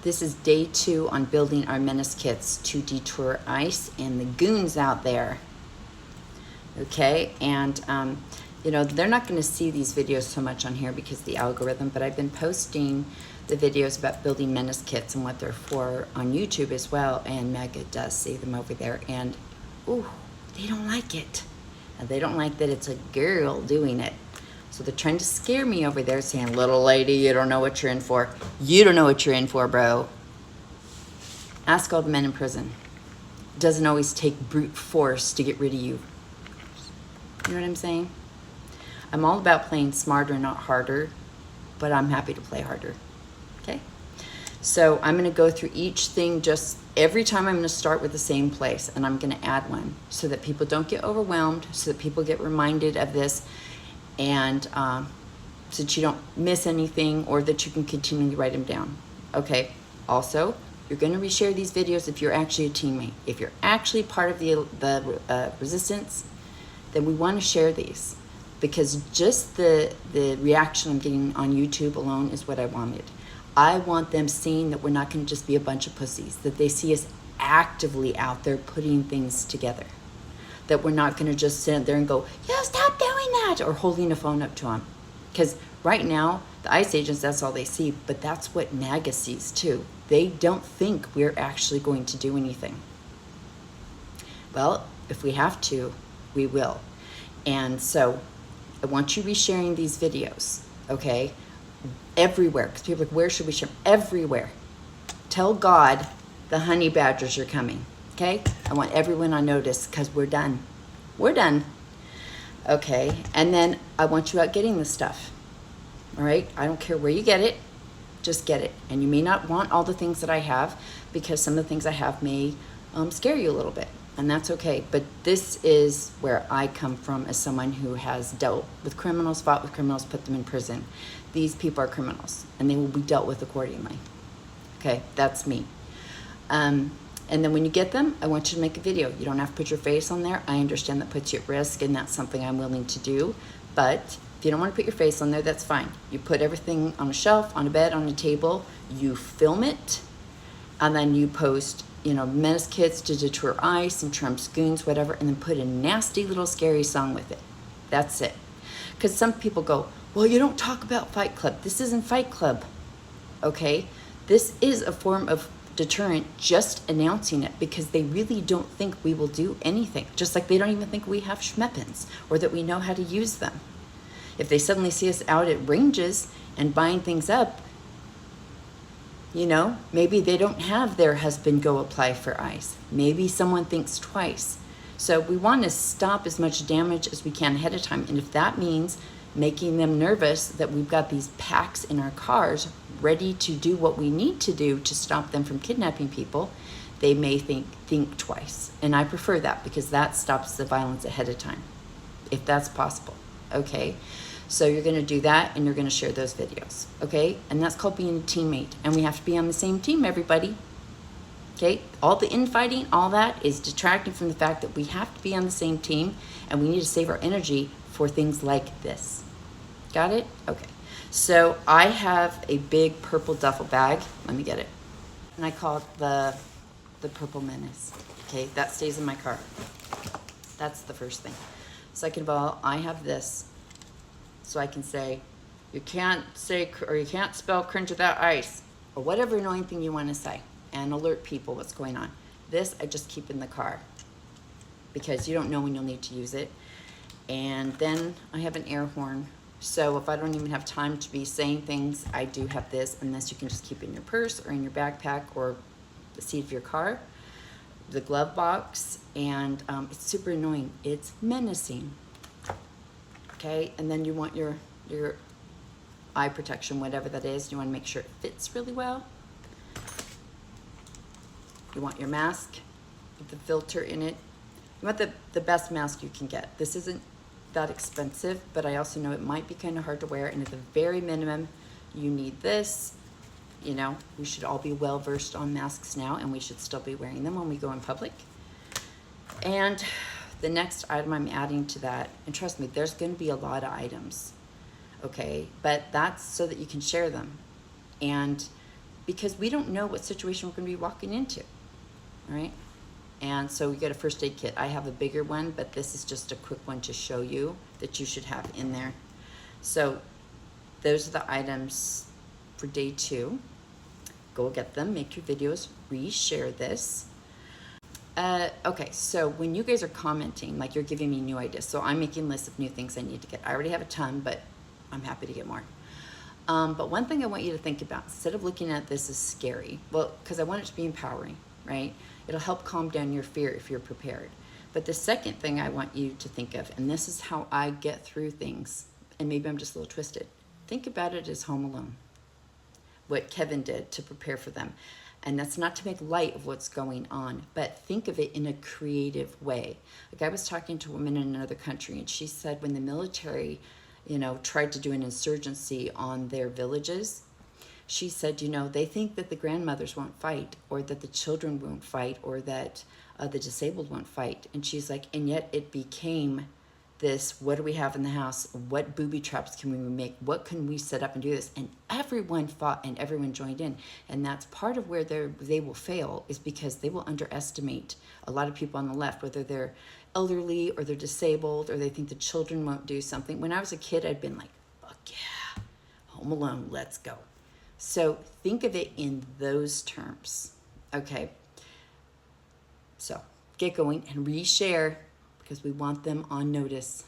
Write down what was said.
This is day 2 on building our Menace kits to deter ice and the goons out there. Okay, and you know, they're not going to see these videos so much on here because of the algorithm, but I've been posting the videos about building Menace kits and what they're for on YouTube as well, and Mega does see them over there, and ooh, they don't like it. And they don't like that it's a girl doing it. So they're trying to scare me over there, saying, little lady, you don't know what you're in for. You don't know what you're in for, bro. Ask all the men in prison. It doesn't always take brute force to get rid of you. You know what I'm saying? I'm all about playing smarter, not harder, but I'm happy to play harder. Okay? So I'm going to go through each thing just every time. I'm going to start with the same place, and I'm going to add one so that people don't get overwhelmed, so that people get reminded of this, and so that you don't miss anything, or that you can continually write them down. Okay? Also, you're going to reshare these videos if you're actually a teammate. If you're actually part of the resistance, then we want to share these, because just the reaction I'm getting on YouTube alone is what I wanted. I want them seeing that we're not going to just be a bunch of pussies, that they see us actively out there putting things together, that we're not going to just sit there and go, yo, stop doing that, or holding a phone up to them. Because right now, the ICE agents, that's all they see, but that's what MAGA sees too. They don't think we're actually going to do anything. Well, if we have to, we will. And so I want you resharing these videos, okay? Everywhere, because people are like, where should we share? Everywhere. Tell God the honey badgers are coming, okay? I want everyone on notice, because we're done. We're done. Okay, and then I want you out getting this stuff, all right? I don't care where you get it, just get it. And you may not want all the things that I have, because some of the things I have may scare you a little bit, and that's okay. But this is where I come from as someone who has dealt with criminals, fought with criminals, put them in prison. These people are criminals, and they will be dealt with accordingly. Okay, that's me. And then when you get them, I want you to make a video. You don't have to put your face on there. I understand that puts you at risk, and that's something I'm willing to do. But if you don't want to put your face on there, that's fine. You put everything on a shelf, on a bed, on a table. You film it, and then you post, you know, Menace kits to deter ice and Trump's goons, whatever, and then put a nasty little scary song with it. That's it. Because some people go, well, you don't talk about Fight Club. This isn't Fight Club, okay? This is a form of deterrent, just announcing it, because they really don't think we will do anything. Just like they don't even think we have schmeppins, or that we know how to use them. If they suddenly see us out at ranges and buying things up, you know, maybe they don't have their husband go apply for ICE. Maybe someone thinks twice. So we want to stop as much damage as we can ahead of time. And if that means making them nervous that we've got these packs in our cars ready to do what we need to do to stop them from kidnapping people, they may think twice. And I prefer that, because that stops the violence ahead of time, if that's possible. Okay? So you're going to do that, and you're going to share those videos, okay? And that's called being a teammate. And we have to be on the same team, everybody. Okay? All the infighting, all that is detracting from the fact that we have to be on the same team, and we need to save our energy for things like this. Got it? Okay. So I have a big purple duffel bag. Let me get it. And I call it the Purple Menace. Okay? That stays in my car. That's the first thing. Second of all, I have this, so I can say, you can't say, or you can't spell cringe without ice, or whatever annoying thing you want to say, and alert people what's going on. This I just keep in the car, because you don't know when you'll need to use it. And then I have an air horn, so if I don't even have time to be saying things, I do have this, and this you can just keep in your purse or in your backpack or the seat of your car, the glove box, and it's super annoying. It's menacing. Okay, and then you want your eye protection, whatever that is. You want to make sure it fits really well. You want your mask with the filter in it. You want the best mask you can get. This isn't that expensive, but I also know it might be kind of hard to wear, and at the very minimum, you need this. You know, we should all be well versed on masks now, and we should still be wearing them when we go in public. And the next item I'm adding to that, and trust me, there's going to be a lot of items, okay? But that's so that you can share them. And because we don't know what situation we're going to be walking into, all right? And so we get a first aid kit. I have a bigger one, but this is just a quick one to show you that you should have in there. So those are the items for day 2. Go get them, make your videos, reshare this. Okay, so when you guys are commenting, like you're giving me new ideas. So I'm making lists of new things I need to get. I already have a ton, but I'm happy to get more. But one thing I want you to think about, instead of looking at this as scary, well, because I want it to be empowering, right? It'll help calm down your fear if you're prepared. But the second thing I want you to think of, and this is how I get through things, and maybe I'm just a little twisted. Think about it as Home Alone, what Kevin did to prepare for them. And that's not to make light of what's going on, but think of it in a creative way. Like I was talking to a woman in another country, and she said when the military, tried to do an insurgency on their villages, she said, they think that the grandmothers won't fight, or that the children won't fight, or that the disabled won't fight. And she's like, and yet it became this, what do we have in the house? What booby traps can we make? What can we set up and do this? And everyone fought and everyone joined in. And that's part of where they will fail, is because they will underestimate a lot of people on the left, whether they're elderly or they're disabled, or they think the children won't do something. When I was a kid, I'd been like, fuck yeah, Home Alone, let's go. So think of it in those terms, okay? So get going and reshare, because we want them on notice.